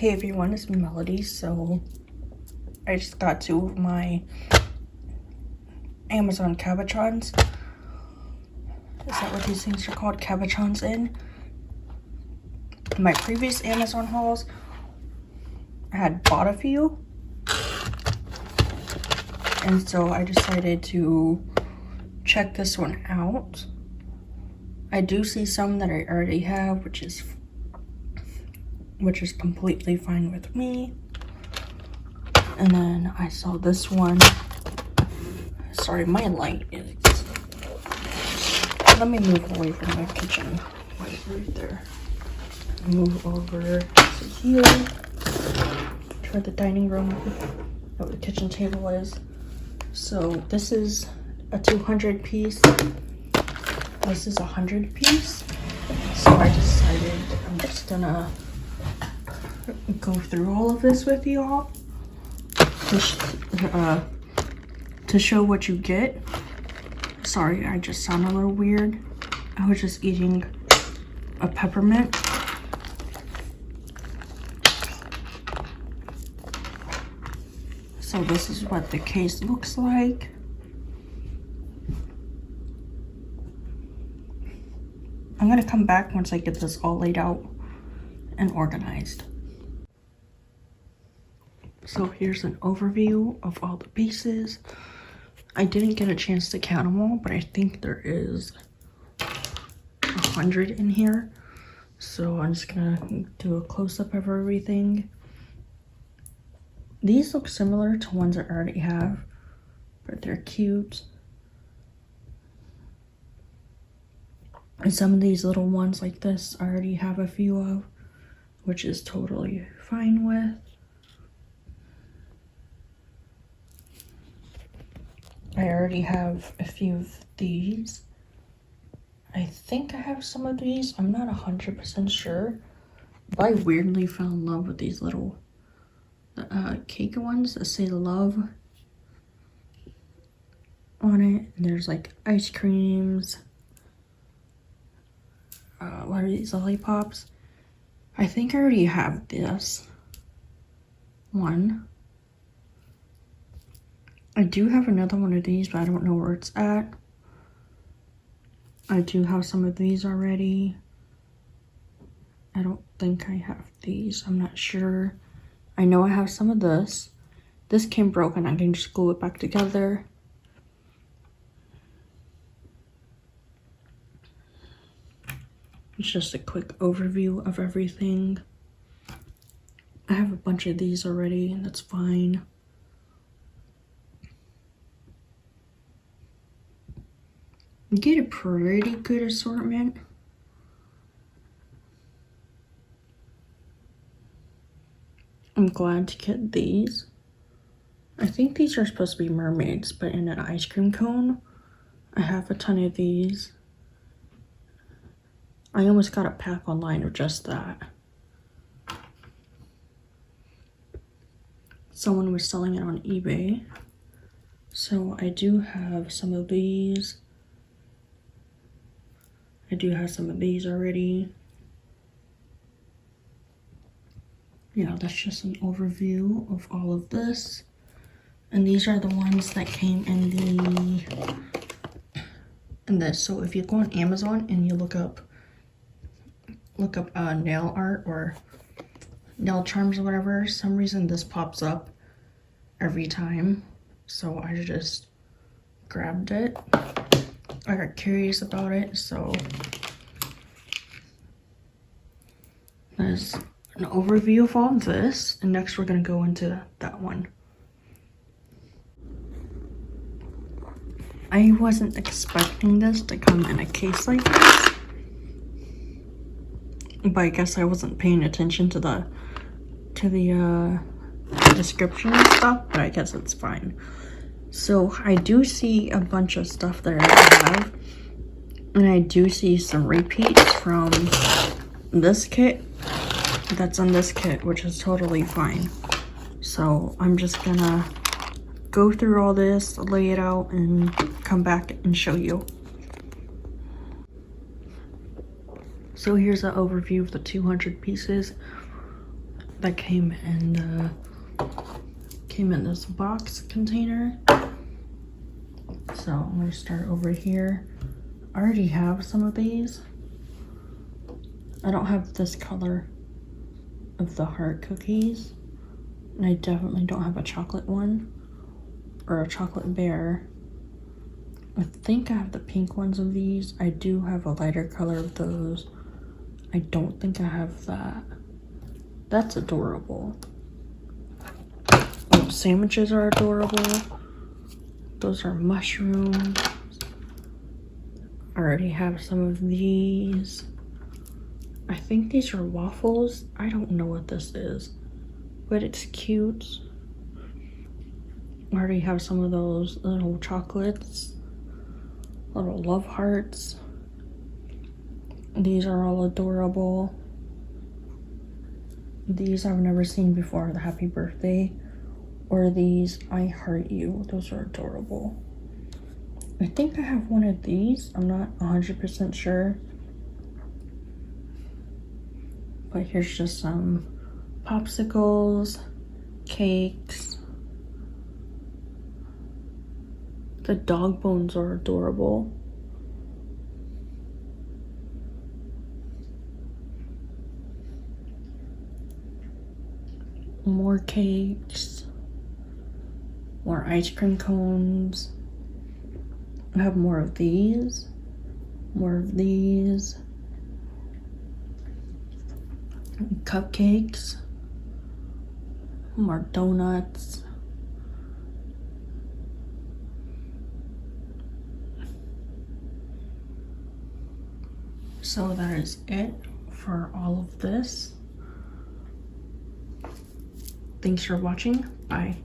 Hey everyone, it's Melody. So I just got two of my Amazon cabochons. Is that what these things are called? Cabochons in. My previous Amazon hauls, I had bought a few. And so I decided to check this one out. I do see some that I already have, which is completely fine with me. And then I saw this one. Sorry, my light is... Let me move away from the kitchen light right there. Move over to here, to where the dining room, where the kitchen table is. So this is a 200 piece. This is a 100 piece. So I decided I'm just gonna go through all of this with you all to show what you get. Sorry, I just sound a little weird. I was just eating a peppermint. So this is what the case looks like. I'm gonna come back once I get this all laid out and organized. So here's an overview of all the pieces. I didn't get a chance to count them all, but I think there is 100 in here. So I'm just gonna do a close-up of everything. These look similar to ones I already have, but they're cute. And some of these little ones like this I already have a few of, which is totally fine with. I already have a few of these. I think I have some of these. I'm not 100% sure. But I weirdly fell in love with these little cake ones that say love on it. And there's like ice creams. What are these, lollipops? I think I already have this one. I do have another one of these, but I don't know where it's at. I do have some of these already. I don't think I have these. I'm not sure. I know I have some of this. This came broken. I can just glue it back together. It's just a quick overview of everything. I have a bunch of these already, and that's fine. You get a pretty good assortment. I'm glad to get these. I think these are supposed to be mermaids, but in an ice cream cone. I have a ton of these. I almost got a pack online of just that. Someone was selling it on eBay. So I do have some of these. I do have some of these already. Yeah, that's just an overview of all of this. And these are the ones that came in this. So if you go on Amazon and you look up nail art or nail charms or whatever, some reason this pops up every time. So I just grabbed it. I got curious about it, so there's an overview of all this, and next we're gonna go into that one. I wasn't expecting this to come in a case like this, but I guess I wasn't paying attention to the description and stuff, but I guess it's fine. So I do see a bunch of stuff that I already have, and I do see some repeats from this kit that's in this kit, which is totally fine. So I'm just gonna go through all this, lay it out, and come back and show you. So here's an overview of the 200 pieces. that came in this box container. So I'm gonna start over here. I already have some of these. I don't have this color of the heart cookies, and I definitely don't have a chocolate one or a chocolate bear. I think I have the pink ones of these. I do have a lighter color of those. I don't think I have that. That's adorable. Oh, sandwiches are adorable. Those are mushrooms. I already have some of these. I think these are waffles. I don't know what this is, but it's cute. I already have some of those little chocolates, little love hearts. These are all adorable. These I've never seen before, the happy birthday, or these I heart you. Those are adorable. I think I have one of these. I'm not 100% sure. But here's just some popsicles, cakes. The dog bones are adorable. More cakes. More ice cream cones. I have more of these. More of these. Cupcakes. More donuts. So that is it for all of this. Thanks for watching. Bye.